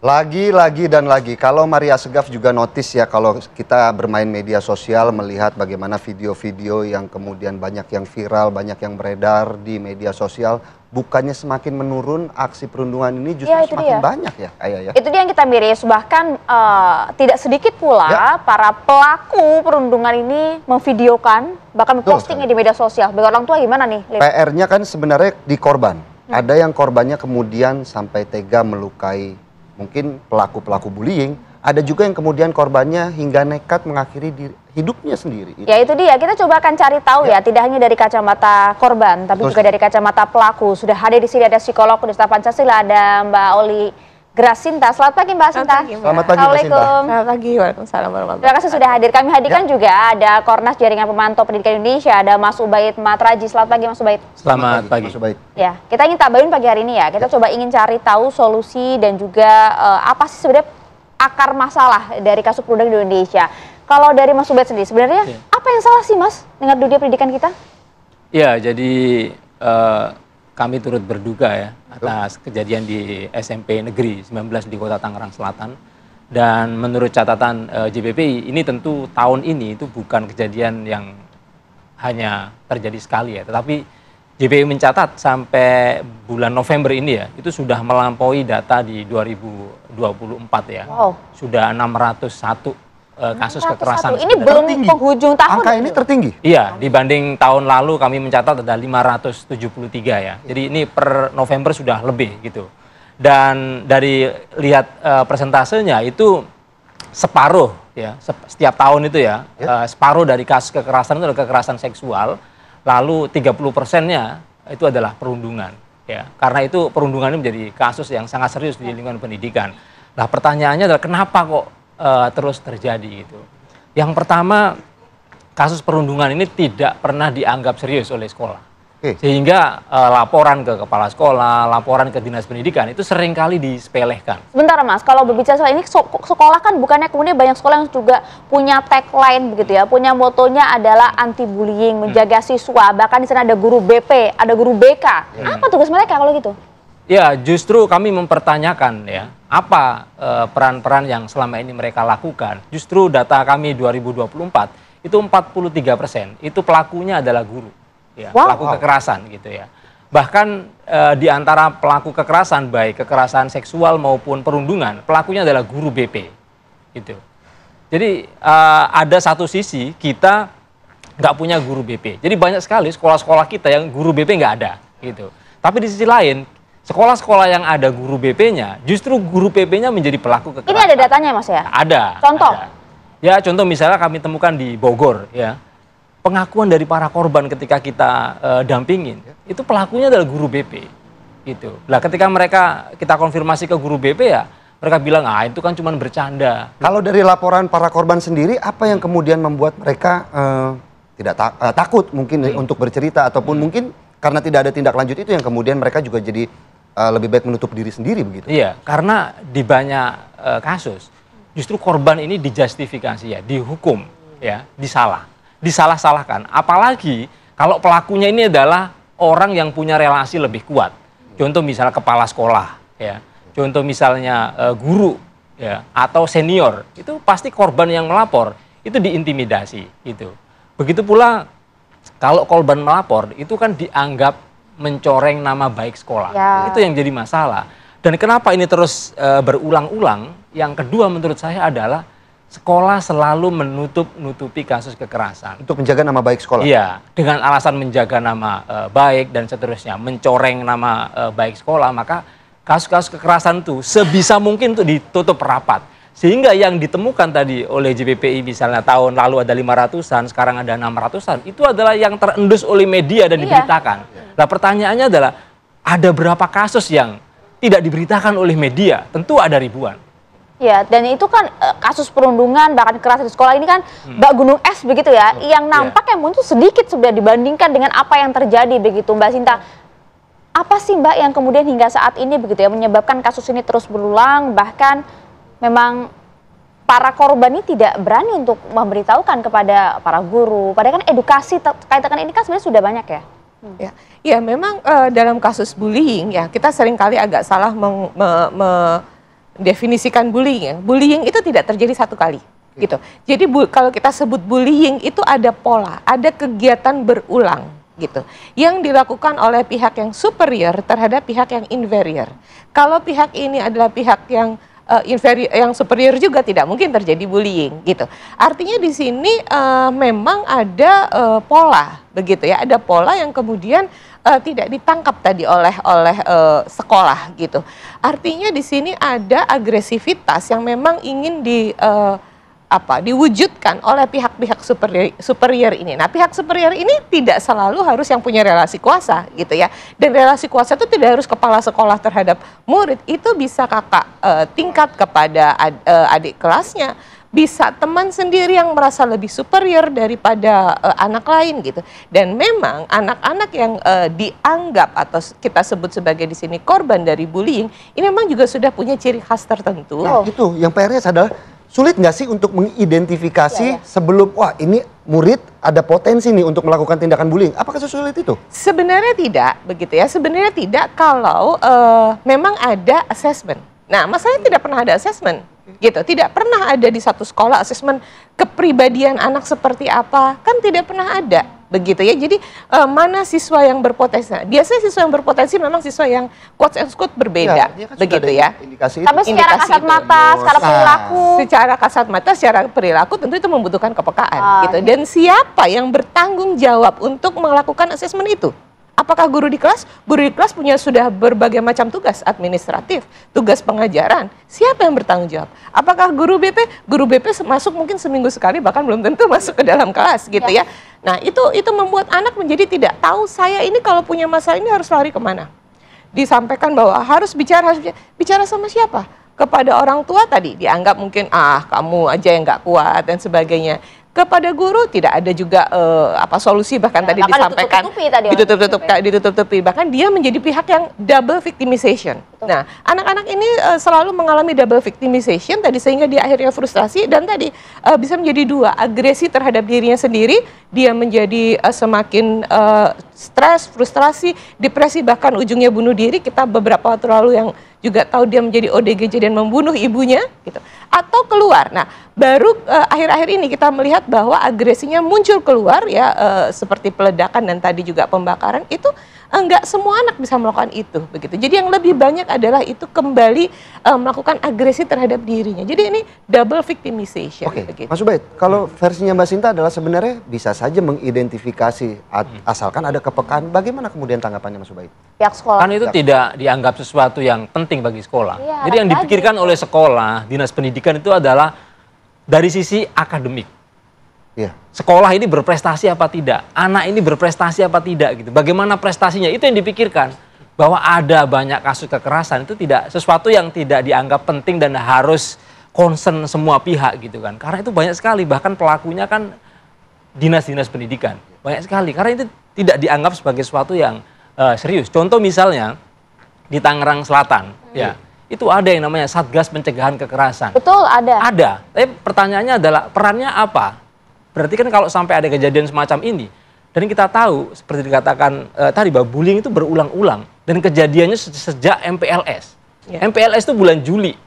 Lagi dan lagi. Kalau Maria Segaf juga notice ya, kalau kita bermain media sosial melihat bagaimana video-video yang kemudian banyak yang viral, banyak yang beredar di media sosial, bukannya semakin menurun, aksi perundungan ini justru semakin banyak ya, Ayah ya. Itu dia yang kita miris, bahkan tidak sedikit pula para pelaku perundungan ini memvideokan, bahkan mempostingnya di media sosial. Bagi orang tua gimana nih? PR-nya kan sebenarnya di korban. Ada yang korbannya kemudian sampai tega melukai mungkin pelaku-pelaku bullying, ada juga yang kemudian korbannya hingga nekat mengakhiri hidupnya sendiri. Ya itu dia, kita coba akan cari tahu ya, tidak hanya dari kacamata korban, tapi juga dari kacamata pelaku. Sudah hadir di sini ada psikolog Universitas Pancasila, ada Mbak Oli Grasinta. Selamat pagi Mbak Sinta. Selamat pagi Mbak Sinta. Selamat pagi, waalaikumsalam warahmatullahi. Terima kasih sudah hadir. Kami hadirkan juga ada Kornas Jaringan Pemantau Pendidikan Indonesia, ada Mas Ubaid Matraji. Selamat pagi Mas Ubaid. Selamat pagi. Mas Ubaid. Ya, kita ingin tabayun pagi hari ini ya. Kita coba ingin cari tahu solusi dan juga apa sih sebenarnya akar masalah dari kasus perundungan di Indonesia. Kalau dari Mas Ubaid sendiri, sebenarnya apa yang salah sih Mas dengan dunia pendidikan kita? Ya, jadi kami turut berduka ya atas kejadian di SMP Negeri 19 di Kota Tangerang Selatan. Dan menurut catatan JPPI, ini tentu tahun ini itu bukan kejadian yang hanya terjadi sekali ya, tetapi JPPI mencatat sampai bulan November ini ya, itu sudah melampaui data di 2024 ya. Wow. Sudah 601 kasus kekerasan. Ini belum penghujung tahun. Angka ini tertinggi? Iya, dibanding tahun lalu kami mencatat ada 573 ya. Jadi ini per November sudah lebih gitu. Dan dari lihat persentasenya itu separuh ya, setiap tahun itu ya, separuh dari kasus kekerasan itu adalah kekerasan seksual, lalu 30%-nya itu adalah perundungan ya. Karena itu perundungan ini menjadi kasus yang sangat serius di lingkungan pendidikan. Nah, pertanyaannya adalah kenapa kok terus terjadi gitu. Yang pertama, kasus perundungan ini tidak pernah dianggap serius oleh sekolah. Sehingga laporan ke kepala sekolah, laporan ke dinas pendidikan itu seringkali disepelekan. Sebentar Mas, kalau berbicara soal ini sekolah kan bukannya kemudian banyak sekolah yang juga punya tagline begitu ya, punya motonya adalah anti bullying, menjaga siswa, bahkan di sana ada guru BP, ada guru BK. Apa tugas mereka kalau gitu? Ya, justru kami mempertanyakan ya, apa peran-peran yang selama ini mereka lakukan. Justru data kami 2024 itu 43% itu pelakunya adalah guru, ya, pelaku kekerasan gitu ya. Bahkan di antara pelaku kekerasan, baik kekerasan seksual maupun perundungan, pelakunya adalah guru BP gitu. Jadi ada satu sisi kita nggak punya guru BP. Jadi banyak sekali sekolah-sekolah kita yang guru BP nggak ada gitu. Tapi di sisi lain, sekolah-sekolah yang ada guru BP-nya, justru guru BP-nya menjadi pelaku kekerasan. Ini ada datanya Mas ya? Ada. Contoh? Ada. Ya, contoh misalnya kami temukan di Bogor ya. Pengakuan dari para korban ketika kita dampingin, itu pelakunya adalah guru BP. Gitu. Nah, ketika kita konfirmasi ke guru BP ya, mereka bilang, itu kan cuma bercanda. Kalau dari laporan para korban sendiri, apa yang kemudian membuat mereka tidak takut mungkin untuk bercerita, ataupun mungkin karena tidak ada tindak lanjut itu yang kemudian mereka juga jadi lebih baik menutup diri sendiri begitu? Iya, karena di banyak kasus justru korban ini dijustifikasi ya, dihukum ya, disalah-salahkan. Apalagi kalau pelakunya ini adalah orang yang punya relasi lebih kuat. Contoh misalnya kepala sekolah ya, contoh misalnya guru ya, atau senior, itu pasti korban yang melapor itu diintimidasi gitu. Begitu pula kalau korban melapor itu kan dianggap mencoreng nama baik sekolah. Itu yang jadi masalah. Dan kenapa ini terus berulang-ulang? Yang kedua menurut saya adalah sekolah selalu menutupi kasus kekerasan. Untuk menjaga nama baik sekolah? Iya, dengan alasan menjaga nama baik dan seterusnya, mencoreng nama baik sekolah, maka kasus-kasus kekerasan itu sebisa mungkin untuk ditutup rapat. Sehingga yang ditemukan tadi oleh JPPI misalnya tahun lalu ada 500-an, sekarang ada 600-an, itu adalah yang terendus oleh media dan diberitakan. Nah, pertanyaannya adalah ada berapa kasus yang tidak diberitakan oleh media? Tentu ada ribuan. Ya, dan itu kan kasus perundungan bahkan kekerasan di sekolah ini kan bak gunung es begitu ya, yang nampak yang muncul sedikit sudah dibandingkan dengan apa yang terjadi begitu Mbak Sinta. Apa sih Mbak yang kemudian hingga saat ini begitu ya menyebabkan kasus ini terus berulang, bahkan memang para korban ini tidak berani untuk memberitahukan kepada para guru, padahal kan edukasi terkait dengan ini kan sebenarnya sudah banyak ya? Ya memang dalam kasus bullying ya kita seringkali agak salah definisikan bullying ya. Bullying itu tidak terjadi satu kali. Gitu. Jadi kalau kita sebut bullying itu ada pola, ada kegiatan berulang gitu. Yang dilakukan oleh pihak yang superior terhadap pihak yang inferior. Kalau pihak ini adalah pihak yang inferior, yang superior juga tidak mungkin terjadi bullying gitu. Artinya di sini memang ada pola begitu ya, ada pola yang kemudian tidak ditangkap tadi oleh sekolah gitu. Artinya di sini ada agresivitas yang memang ingin diwujudkan oleh pihak-pihak superior ini. Nah, pihak superior ini tidak selalu harus yang punya relasi kuasa gitu ya. Dan relasi kuasa itu tidak harus kepala sekolah terhadap murid, itu bisa kakak tingkat kepada adik kelasnya, bisa teman sendiri yang merasa lebih superior daripada anak lain gitu. Dan memang anak-anak yang dianggap atau kita sebut sebagai di sini korban dari bullying, ini memang juga sudah punya ciri khas tertentu. Nah, itu yang PR-nya adalah sulit nggak sih untuk mengidentifikasi sebelum, wah ini murid ada potensi nih untuk melakukan tindakan bullying? Apakah sesulit itu? Sebenarnya tidak, begitu ya. Sebenarnya tidak kalau memang ada assessment. Nah, masalahnya tidak pernah ada assessment, gitu. Tidak pernah ada di satu sekolah assessment kepribadian anak seperti apa, kan tidak pernah ada. Begitu ya, jadi mana siswa yang berpotensi? Nah, biasanya siswa yang berpotensi memang siswa yang quotes and quotes berbeda, ya, kan begitu ya. Tapi secara kasat mata, secara perilaku. Secara kasat mata, secara perilaku tentu itu membutuhkan kepekaan, gitu. Dan siapa yang bertanggung jawab untuk melakukan asesmen itu? Apakah guru di kelas? Guru di kelas punya sudah berbagai macam tugas administratif, tugas pengajaran. Siapa yang bertanggung jawab? Apakah guru BP? Guru BP masuk mungkin seminggu sekali, bahkan belum tentu masuk ke dalam kelas, gitu ya. Nah, itu membuat anak menjadi tidak tahu, saya ini kalau punya masalah ini harus lari kemana. Disampaikan bahwa harus bicara sama siapa? Kepada orang tua tadi dianggap mungkin kamu aja yang nggak kuat dan sebagainya. Kepada guru tidak ada juga solusi, bahkan tadi disampaikan ditutup-tutupi, bahkan dia menjadi pihak yang double victimization. Nah, anak-anak ini selalu mengalami double victimization tadi, sehingga dia akhirnya frustrasi dan tadi bisa menjadi dua, agresi terhadap dirinya sendiri, dia menjadi semakin stres, frustrasi, depresi, bahkan ujungnya bunuh diri. Kita beberapa waktu lalu yang juga tahu dia menjadi ODGJ dan membunuh ibunya gitu. Atau keluar. Nah, baru akhir-akhir ini kita melihat bahwa agresinya muncul keluar ya, seperti peledakan dan tadi juga pembakaran. Itu enggak semua anak bisa melakukan itu begitu. Jadi yang lebih banyak adalah itu kembali melakukan agresi terhadap dirinya. Jadi ini double victimization. Oke, begitu. Mas Ubaid, kalau versinya Mbak Sinta adalah sebenarnya bisa saja mengidentifikasi asalkan ada kepekaan. Bagaimana kemudian tanggapannya Mas Ubaid? Pihak sekolah. Kan itu tidak dianggap sesuatu yang penting bagi sekolah. Iya, jadi yang dipikirkan oleh sekolah, dinas pendidikan itu adalah dari sisi akademik. Iya. Sekolah ini berprestasi apa tidak? Anak ini berprestasi apa tidak gitu. Bagaimana prestasinya? Itu yang dipikirkan. Bahwa ada banyak kasus kekerasan itu tidak sesuatu yang tidak dianggap penting dan harus concern semua pihak gitu kan. Karena itu banyak sekali, bahkan pelakunya kan dinas-dinas pendidikan. Banyak sekali. Karena itu tidak dianggap sebagai sesuatu yang serius. Contoh misalnya di Tangerang Selatan, ya. Itu ada yang namanya Satgas Pencegahan Kekerasan. Betul, ada. Ada. Tapi pertanyaannya adalah perannya apa? Berarti kan kalau sampai ada kejadian semacam ini, dan kita tahu seperti dikatakan tadi bahwa bullying itu berulang-ulang dan kejadiannya sejak MPLS. Ya. MPLS itu bulan Juli.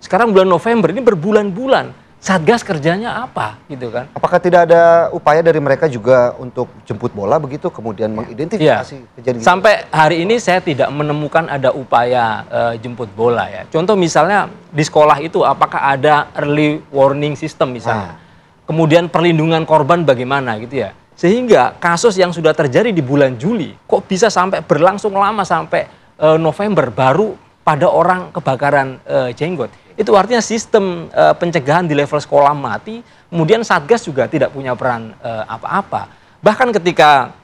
Sekarang bulan November, ini berbulan-bulan. Satgas kerjanya apa gitu kan? Apakah tidak ada upaya dari mereka juga untuk jemput bola begitu, kemudian mengidentifikasi kejadian? Sampai hari ini saya tidak menemukan ada upaya jemput bola ya. Contoh misalnya di sekolah itu apakah ada early warning system misalnya. Kemudian perlindungan korban bagaimana gitu ya. Sehingga kasus yang sudah terjadi di bulan Juli kok bisa sampai berlangsung lama sampai November baru pada orang kebakaran jenggot. Itu artinya sistem pencegahan di level sekolah mati, kemudian Satgas juga tidak punya peran apa-apa. Bahkan ketika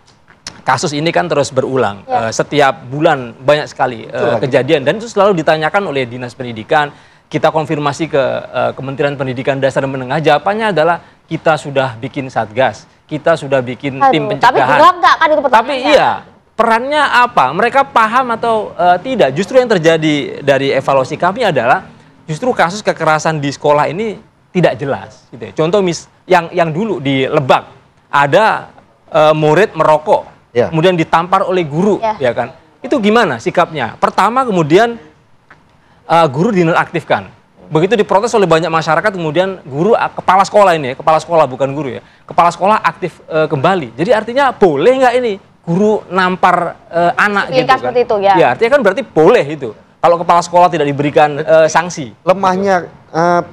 kasus ini kan terus berulang, setiap bulan banyak sekali kejadian, dan itu selalu ditanyakan oleh Dinas Pendidikan. Kita konfirmasi ke Kementerian Pendidikan Dasar dan Menengah, jawabannya adalah kita sudah bikin Satgas, kita sudah bikin tim pencegahan. Tapi gerak nggak kan itu pertanyaannya? Tapi iya, perannya apa? Mereka paham atau tidak? Justru yang terjadi dari evaluasi kami adalah justru kasus kekerasan di sekolah ini tidak jelas. Gitu ya. Contoh yang dulu di Lebak ada murid merokok, kemudian ditampar oleh guru, ya kan? Itu gimana sikapnya? Pertama kemudian guru dinonaktifkan. Begitu diprotes oleh banyak masyarakat, kemudian guru, kepala sekolah ini, kepala sekolah bukan guru ya, kepala sekolah aktif kembali. Jadi artinya boleh nggak ini guru nampar anak gitu kan? Seperti itu ya. Ya artinya kan berarti boleh itu. Kalau kepala sekolah tidak diberikan sanksi. Lemahnya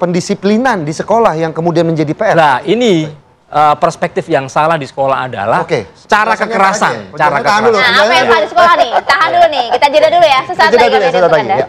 pendisiplinan di sekolah yang kemudian menjadi PR. Nah ini perspektif yang salah di sekolah adalah cara kekerasan. Cara kekerasan. Nah, apa yang salah di sekolah nih? Tahan dulu nih, kita jeda dulu ya. Sesaat lagi kami datang Anda.